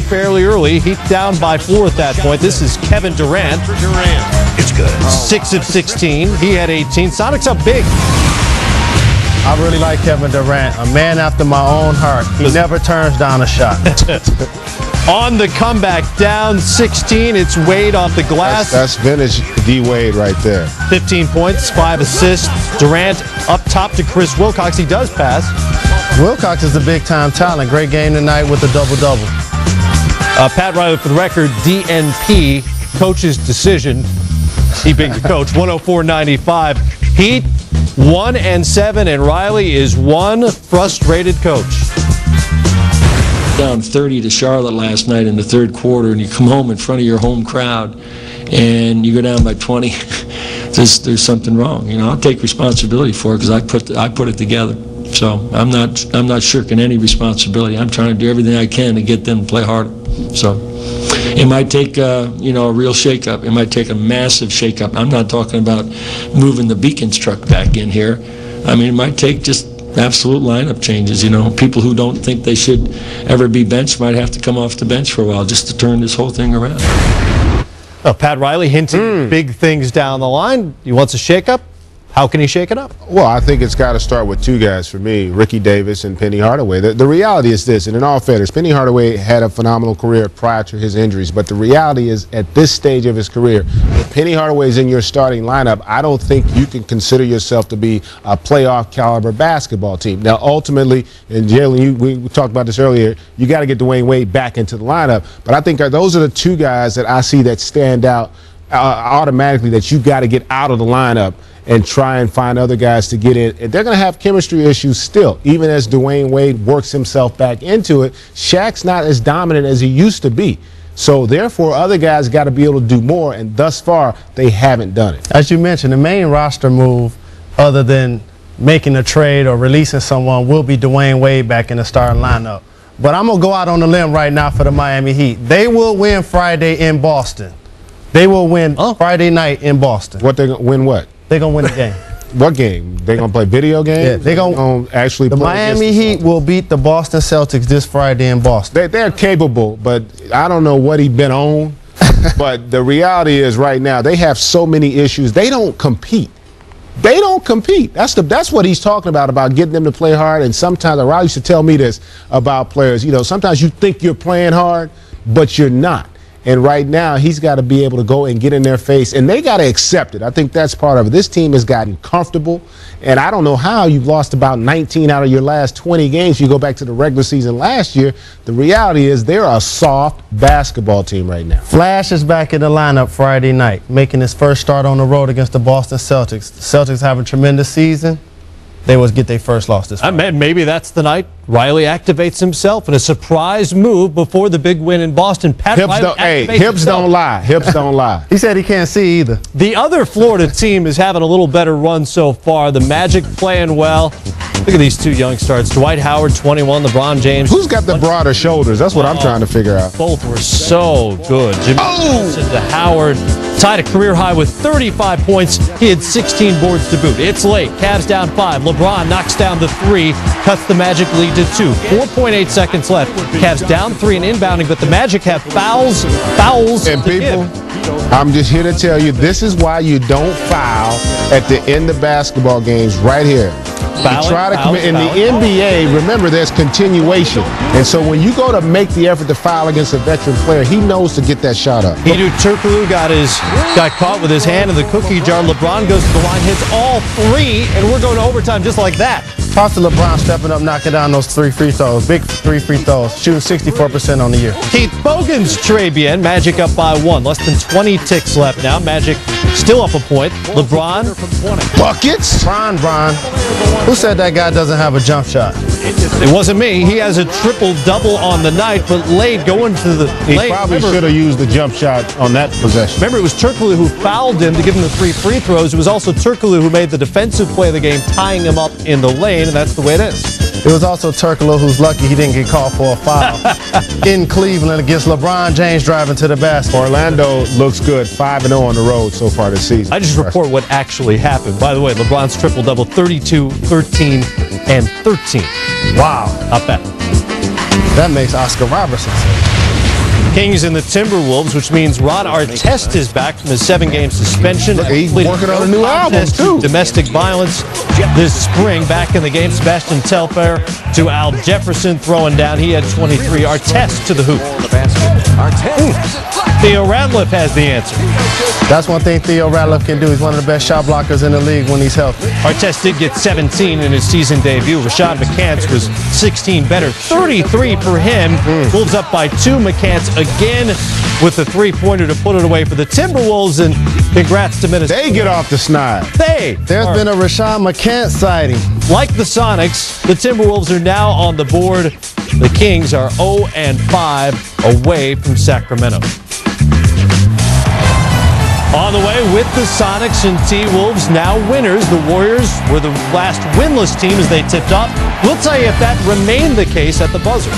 Fairly early. Heat down by 4 at that point. This is Kevin Durant. It's good. 6 of 16. He had 18. Sonics up big. I really like Kevin Durant, a man after my own heart. He never turns down a shot. On the comeback, down 16. It's Wade off the glass. That's vintage D. Wade right there. 15 points, 5 assists. Durant up top to Chris Wilcox. He does pass. Wilcox is a big-time talent. Great game tonight with a double-double. Pat Riley, for the record, DNP, coach's decision. He being the coach, 104-95. Heat 1-7, and Riley is one frustrated coach. Down 30 to Charlotte last night in the third quarter, and you come home in front of your home crowd, and you go down by 20. There's something wrong. You know, I'll take responsibility for it because I put it together. So I'm not shirking any responsibility. I'm trying to do everything I can to get them to play harder. So it might take a real shakeup. It might take a massive shakeup. I'm not talking about moving the Beacons truck back in here. I mean, it might take just absolute lineup changes. You know, people who don't think they should ever be benched might have to come off the bench for a while just to turn this whole thing around. Pat Riley hinting big things down the line. He wants a shakeup. How can he shake it up? Well, I think it's got to start with two guys for me, Ricky Davis and Penny Hardaway. The reality is this, and in all fairness, Penny Hardaway had a phenomenal career prior to his injuries, but the reality is at this stage of his career, if Penny Hardaway is in your starting lineup, I don't think you can consider yourself to be a playoff caliber basketball team. Now, ultimately, and Jalen, we talked about this earlier, you got to get Dwayne Wade back into the lineup, but I think those are the two guys that I see that stand out automatically that you got to get out of the lineup and try and find other guys to get in. And they're going to have chemistry issues still, even as Dwayne Wade works himself back into it. Shaq's not as dominant as he used to be. So, therefore, other guys got to be able to do more, and thus far, they haven't done it. As you mentioned, the main roster move, other than making a trade or releasing someone, will be Dwayne Wade back in the starting lineup. But I'm going to go out on a limb right now for the Miami Heat. They will win Friday in Boston. They will win Friday night in Boston. What they win what? They're going to win the game. What game? They're going to play video games? Yeah, they're going to actually play. The Miami Miami Heat will beat the Boston Celtics this Friday in Boston. They're capable, but I don't know what he's been on. But the reality is right now they have so many issues. They don't compete. They don't compete. That's what he's talking about getting them to play hard. And sometimes, Riley used to tell me this about players. You know, sometimes you think you're playing hard, but you're not. And right now, he's got to be able to go and get in their face, and they got to accept it. I think that's part of it. This team has gotten comfortable, and I don't know how you've lost about 19 out of your last 20 games. You go back to the regular season last year. The reality is they're a soft basketball team right now. Flash is back in the lineup Friday night, making his first start on the road against the Boston Celtics. The Celtics have a tremendous season. They will get their first loss this Friday. Maybe that's the night Riley activates himself in a surprise move before the big win in Boston. Hips don't lie. Hips don't lie. He said he can't see either. The other Florida team is having a little better run so far. The Magic playing well. Look at these two young starts. Dwight Howard, 21. LeBron James. Who's got the broader shoulders? That's what I'm trying to figure out. Both were so good. Jimmy Johnson to Howard. Tied a career high with 35 points. He had 16 boards to boot. It's late. Cavs down 5. LeBron knocks down the 3. Cuts the Magic lead to 2. 4.8 seconds left. Cavs down 3 and inbounding, but the Magic have fouls. And people, I'm just here to tell you, this is why you don't foul at the end of basketball games right here. In the NBA, remember, there's continuation. And so when you go to make the effort to foul against a veteran player, he knows to get that shot up. Hedo Turkoglu got caught with his hand in the cookie jar. LeBron goes to the line, hits all 3, and we're going to overtime just like that. Toss to LeBron stepping up, knocking down those 3 free throws. Big 3 free throws. Shooting 64% on the year. Keith Bogan's très bien. Magic up by 1. Less than 20 ticks left now. Magic still up a point. LeBron. Buckets? Bron. Who said that guy doesn't have a jump shot? It wasn't me. He has a triple-double on the night, but late going to the He probably should have used the jump shot on that possession. Remember, it was Turkoglu who fouled him to give him the 3 free throws. It was also Turkoglu who made the defensive play of the game, tying him up in the lane, and that's the way it is. It was also Turkoglu who's lucky he didn't get called for a foul in Cleveland against LeBron James driving to the basket. Orlando looks good, 5-0 on the road so far this season. I just report what actually happened. By the way, LeBron's triple-double, 32, 13, and 13. Wow. Not bad. That makes Oscar Robertson say. Kings and the Timberwolves, which means Ron Artest is back from his 7-game suspension. He's working on a new album, too. Domestic violence this spring. Back in the game, Sebastian Telfair to Al Jefferson throwing down. He had 23. Artest to the hoop. Theo Ratliff has the answer. That's one thing Theo Ratliff can do. He's one of the best shot blockers in the league when he's healthy. Artest did get 17 in his season debut. Rashad McCants was 16 better. 33 for him. Wolves up by 2. McCants again with the 3-pointer to put it away for the Timberwolves. And congrats to Minnesota. They get off the snide. There's been a Rashad McCants sighting. Like the Sonics, the Timberwolves are now on the board. The Kings are 0-5 away from Sacramento. On the way with the Sonics and T-Wolves, now winners. The Warriors were the last winless team as they tipped off. We'll tell you if that remained the case at the buzzer.